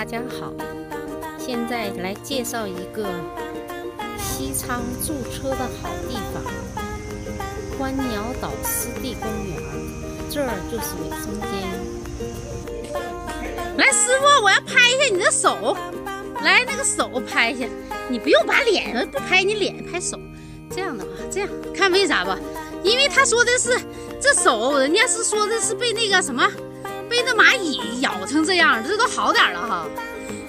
大家好，现在来介绍一个西昌驻车的好地方——观鸟岛湿地公园，这儿就是卫生间。来，师傅，我要拍一下你的手，来，那个手拍一下，你不用把脸不拍，你脸拍手，这样的话，这样看为啥吧？因为他说的是这手，人家是说的是被那个什么。被那蚂蚁咬成这样，这都好点了哈。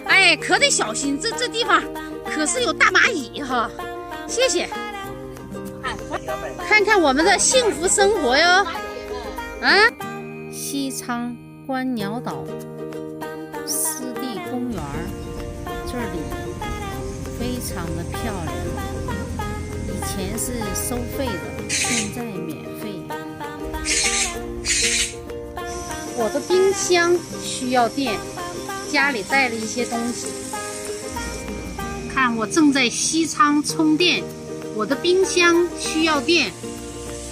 哎，可得小心，这地方可是有大蚂蚁哈。谢谢。看看我们的幸福生活哟。啊，西昌观鸟岛湿地公园，这里非常的漂亮。以前是收费的，现在免费。我的冰箱需要电，家里带了一些东西。看，我正在西昌充电，我的冰箱需要电。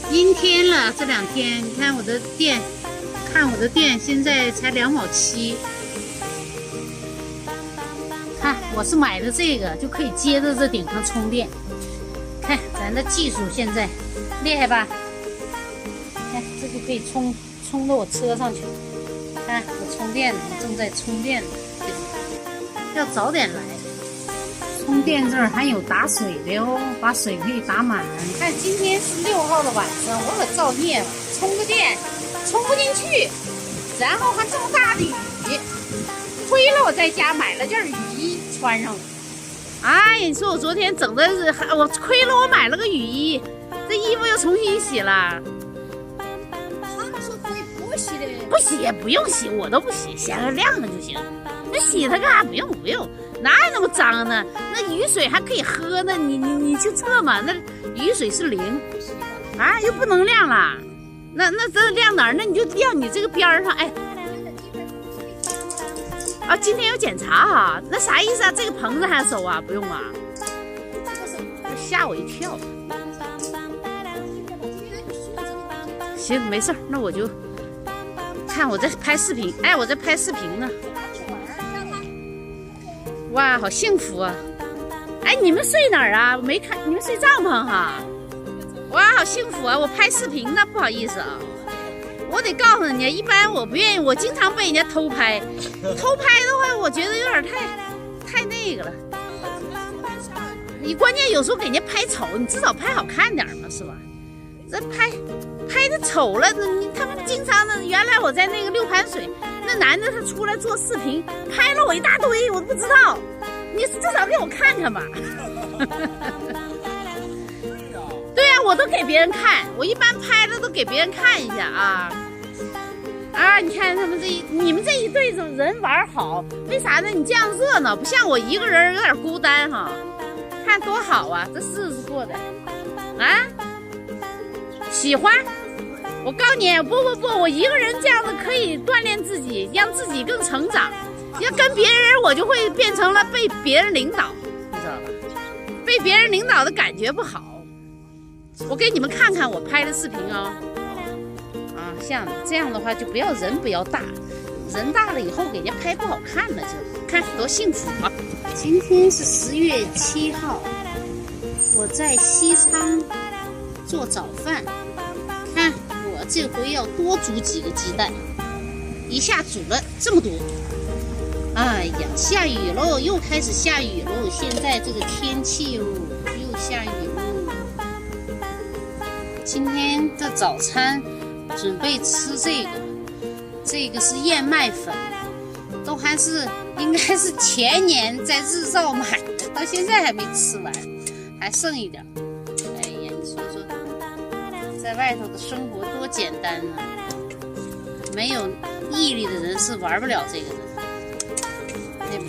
阴天了，这2天，你看我的电，现在才2毛7。看，我是买的这个，就可以接着这顶上充电。看咱的技术现在厉害吧？看，这就可以充到我车上去。看我充电，我正在充电，要早点来。充电这儿还有打水的哟，把水可以打满。看今天是6号的晚上，我可造孽了，充个电充不进去，然后还这么大的雨，亏了我在家买了件雨衣穿上了。哎，你说我昨天整的是，我亏了我买了个雨衣，这衣服又重新洗了。不洗，不用洗，我都不洗，洗了晾着就行。那洗它干啥？不用，哪有那么脏呢？那雨水还可以喝呢，你去测嘛，那雨水是0啊，又不能晾了。那这晾哪儿？那你就晾你这个边上，哎。啊，今天有检查啊？那啥意思啊？这个棚子还要收啊？不用啊？吓我一跳。行，没事儿，那我就。看我在拍视频，哎，我在拍视频呢。哇，好幸福啊！哎，你们睡哪儿啊？我没看，你们睡帐篷哈？哇，好幸福啊！我拍视频呢，不好意思啊。我得告诉人家，一般我不愿意，我经常被人家偷拍。偷拍的话，我觉得有点太那个了。你关键有时候给人家拍丑，你至少拍好看点嘛，是吧？这拍的丑了，他们经常的。原来我在那个6盘水，那男的他出来做视频，拍了我一大堆，我都不知道。你至少给我看看吧。对呀，我都给别人看，我一般拍了都给别人看一下啊。啊，你看他们你们这一对人玩好，为啥呢？你这样热闹，不像我一个人有点孤单哈。看多好啊，这日子过的啊。喜欢，我告诉你，不，我一个人这样子可以锻炼自己，让自己更成长。要跟别人，我就会变成了被别人领导，你知道吧？被别人领导的感觉不好。我给你们看看我拍的视频哦。啊，像这样的话就不要大，人大了以后给人家拍不好看了，就看多幸福啊！今天是10月7号，我在西昌做早饭。看我这回要多煮几个鸡蛋，一下煮了这么多。哎呀，下雨喽，又开始下雨喽！现在这个天气哟，又下雨喽。今天的早餐准备吃这个是燕麦粉，都还是应该是前年在日照买的，到现在还没吃完，还剩一点。哎呀，你说说，在外头的生活多简单呢！没有毅力的人是玩不了这个的。对吧？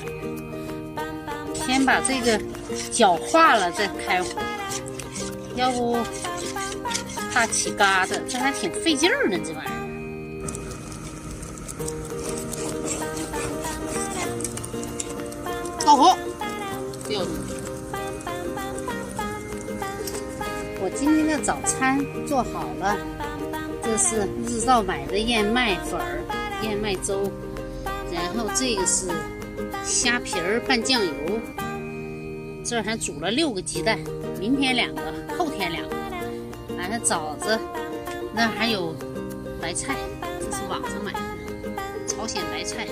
先把这个搅化了再开火，要不怕起疙瘩，这还挺费劲儿呢，这玩意儿。倒火，掉进去。我今天的早餐做好了，这是日照买的燕麦粉儿、燕麦粥，然后这个是虾皮儿拌酱油，这儿还煮了6个鸡蛋，明天2个，后天2个。完了枣子，那还有白菜，这是网上买的朝鲜白菜。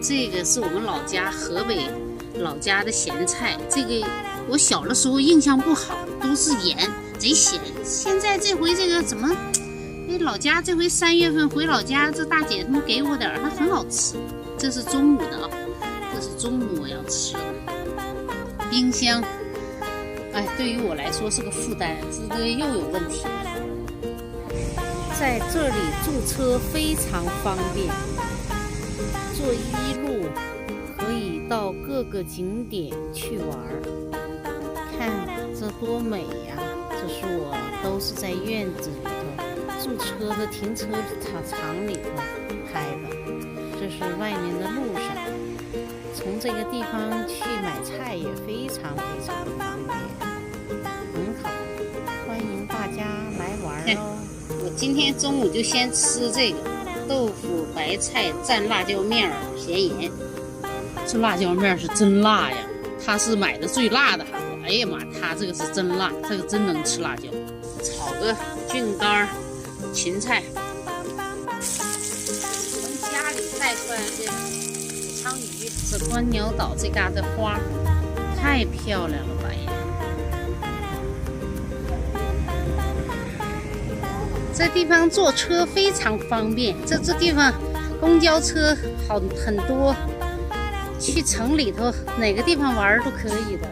这个是我们老家河北老家的咸菜，这个我小的时候印象不好，都是盐，贼咸。现在这回这个怎么？老家这回3月份回老家，这大姐他们给我点儿，它很好吃。这是中午的啊，这是中午我要吃的。冰箱，哎，对于我来说是个负担，这个又有问题了。在这里驻车非常方便，坐1路可以到各个景点去玩。看这多美呀！这是我都是在院子里头驻车的停车场里头拍的。这是外面的路上，从这个地方去买菜也非常非常的方便，很好，欢迎大家来玩哦。我今天中午就先吃这个豆腐白菜蘸辣椒面咸盐，这辣椒面是真辣呀，他是买的最辣的，还说哎呀妈，他这个是真辣，这个真能吃辣椒。炒个菌干芹菜，我们家里带出来的武昌鱼，这观鸟岛这嘎达花太漂亮了吧呀！这地方坐车非常方便，这地方公交车很多，去城里头哪个地方玩都可以的。